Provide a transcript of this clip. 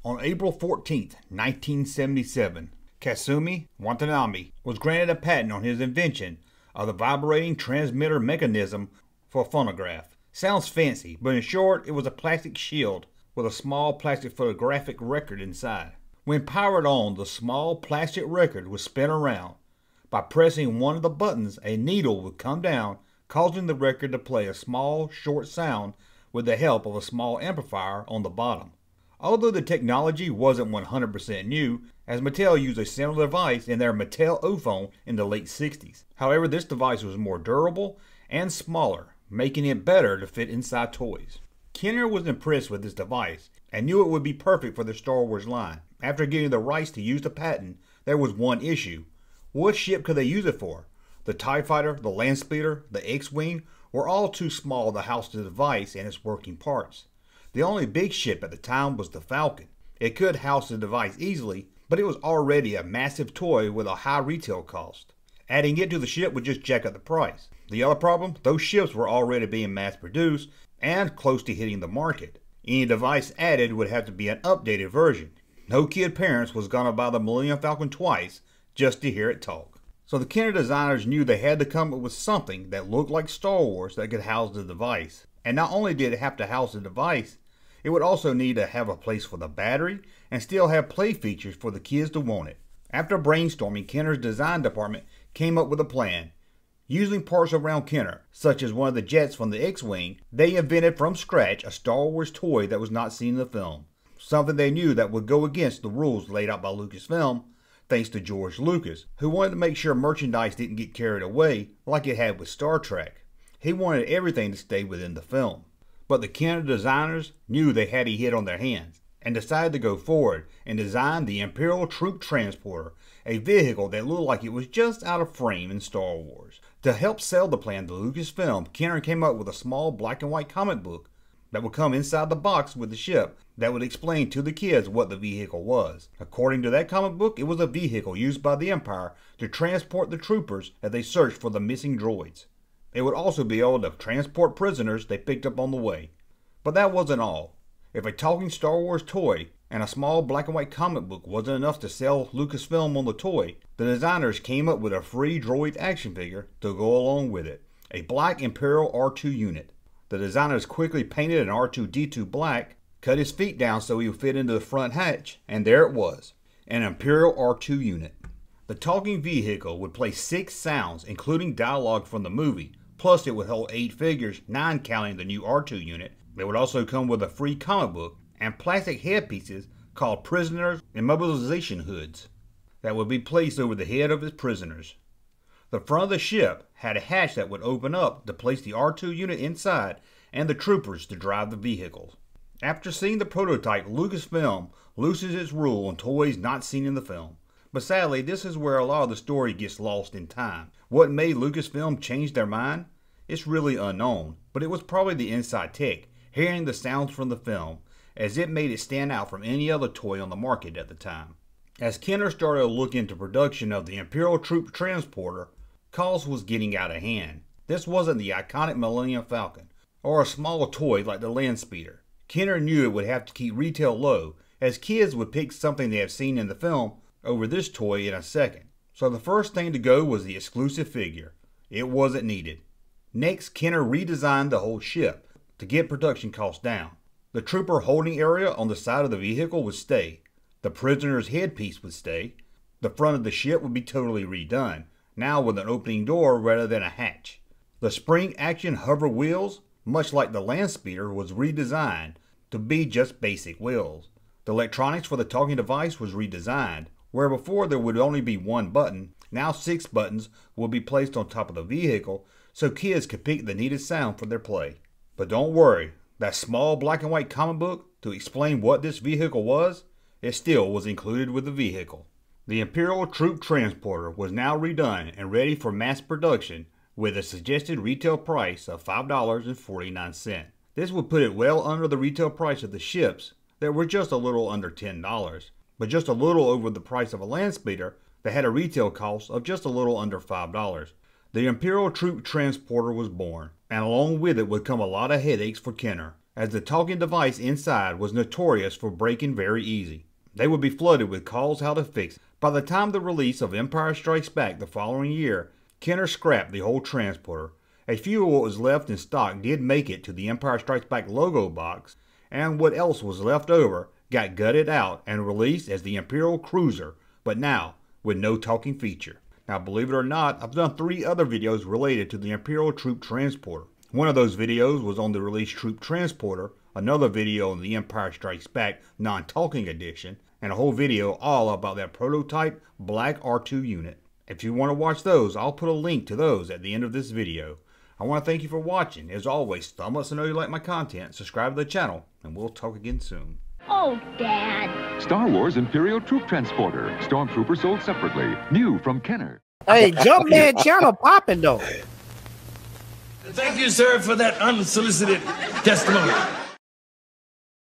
On April 14, 1977, Kasumi Watanabe was granted a patent on his invention of the vibrating transmitter mechanism for a phonograph. Sounds fancy, but in short, it was a plastic shield with a small plastic photographic record inside. When powered on, the small plastic record would spin around. By pressing one of the buttons, a needle would come down, causing the record to play a small, short sound with the help of a small amplifier on the bottom. Although the technology wasn't 100% new, as Mattel used a similar device in their Mattel O-Phone in the late 60s. However, this device was more durable and smaller, making it better to fit inside toys. Kenner was impressed with this device and knew it would be perfect for the Star Wars line. After getting the rights to use the patent, there was one issue. What ship could they use it for? The TIE Fighter, the Land Speeder, the X-Wing were all too small to house the device and its working parts. The only big ship at the time was the Falcon. It could house the device easily, but it was already a massive toy with a high retail cost. Adding it to the ship would just jack up the price. The other problem, those ships were already being mass produced and close to hitting the market. Any device added would have to be an updated version. No kid parents was gonna buy the Millennium Falcon twice just to hear it talk. So the Kenner designers knew they had to come up with something that looked like Star Wars that could house the device. And not only did it have to house the device, it would also need to have a place for the battery and still have play features for the kids to want it. After brainstorming, Kenner's design department came up with a plan. Using parts around Kenner, such as one of the jets from the X-Wing, they invented from scratch a Star Wars toy that was not seen in the film. Something they knew that would go against the rules laid out by Lucasfilm, thanks to George Lucas, who wanted to make sure merchandise didn't get carried away like it had with Star Trek. He wanted everything to stay within the film. But the Kenner designers knew they had a hit on their hands and decided to go forward and design the Imperial Troop Transporter, a vehicle that looked like it was just out of frame in Star Wars. To help sell the plan to Lucasfilm, Kenner came up with a small black and white comic book that would come inside the box with the ship that would explain to the kids what the vehicle was. According to that comic book, it was a vehicle used by the Empire to transport the troopers as they searched for the missing droids. It would also be able to transport prisoners they picked up on the way. But that wasn't all. If a talking Star Wars toy and a small black and white comic book wasn't enough to sell Lucasfilm on the toy, the designers came up with a free droid action figure to go along with it, a black Imperial R2 unit. The designers quickly painted an R2-D2 black, cut his feet down so he would fit into the front hatch, and there it was, an Imperial R2 unit. The talking vehicle would play 6 sounds, including dialogue from the movie. Plus, it would hold 8 figures, 9 counting the new R2 unit. It would also come with a free comic book and plastic headpieces called prisoners' immobilization hoods that would be placed over the head of his prisoners. The front of the ship had a hatch that would open up to place the R2 unit inside and the troopers to drive the vehicles. After seeing the prototype, Lucasfilm loosens its rule on toys not seen in the film. But sadly, this is where a lot of the story gets lost in time. What made Lucasfilm change their mind? It's really unknown, but it was probably the inside tech, hearing the sounds from the film, as it made it stand out from any other toy on the market at the time. As Kenner started to look into production of the Imperial Troop Transporter, cost was getting out of hand. This wasn't the iconic Millennium Falcon, or a small toy like the Land Speeder. Kenner knew it would have to keep retail low, as kids would pick something they have seen in the film over this toy in a second. So the first thing to go was the exclusive figure. It wasn't needed. Next, Kenner redesigned the whole ship to get production costs down. The trooper holding area on the side of the vehicle would stay. The prisoner's headpiece would stay. The front of the ship would be totally redone, now with an opening door rather than a hatch. The spring action hover wheels, much like the Land Speeder, was redesigned to be just basic wheels. The electronics for the talking device was redesigned. Where before there would only be one button, now 6 buttons will be placed on top of the vehicle so kids could pick the needed sound for their play. But don't worry, that small black and white comic book to explain what this vehicle was, it still was included with the vehicle. The Imperial Troop Transporter was now redone and ready for mass production with a suggested retail price of $5.49. This would put it well under the retail price of the ships that were just a little under $10. But just a little over the price of a Land Speeder that had a retail cost of just a little under $5. The Imperial Troop Transporter was born, and along with it would come a lot of headaches for Kenner. as the talking device inside was notorious for breaking very easy. They would be flooded with calls how to fix it. By the time the release of Empire Strikes Back the following year, Kenner scrapped the whole transporter. A few of what was left in stock did make it to the Empire Strikes Back logo box, and what else was left over got gutted out and released as the Imperial Cruiser, but now with no talking feature. Now, believe it or not, I've done 3 other videos related to the Imperial Troop Transporter. One of those videos was on the released Troop Transporter, another video on the Empire Strikes Back non-talking edition, and a whole video all about that prototype black R2 unit. If you want to watch those, I'll put a link to those at the end of this video. I want to thank you for watching. As always, thumb up so I know you like my content, subscribe to the channel, and we'll talk again soon. Oh, Dad. Star Wars Imperial Troop Transporter. Stormtrooper sold separately. New from Kenner. Hey, Junkman channel popping though. Thank you, sir, for that unsolicited testimony.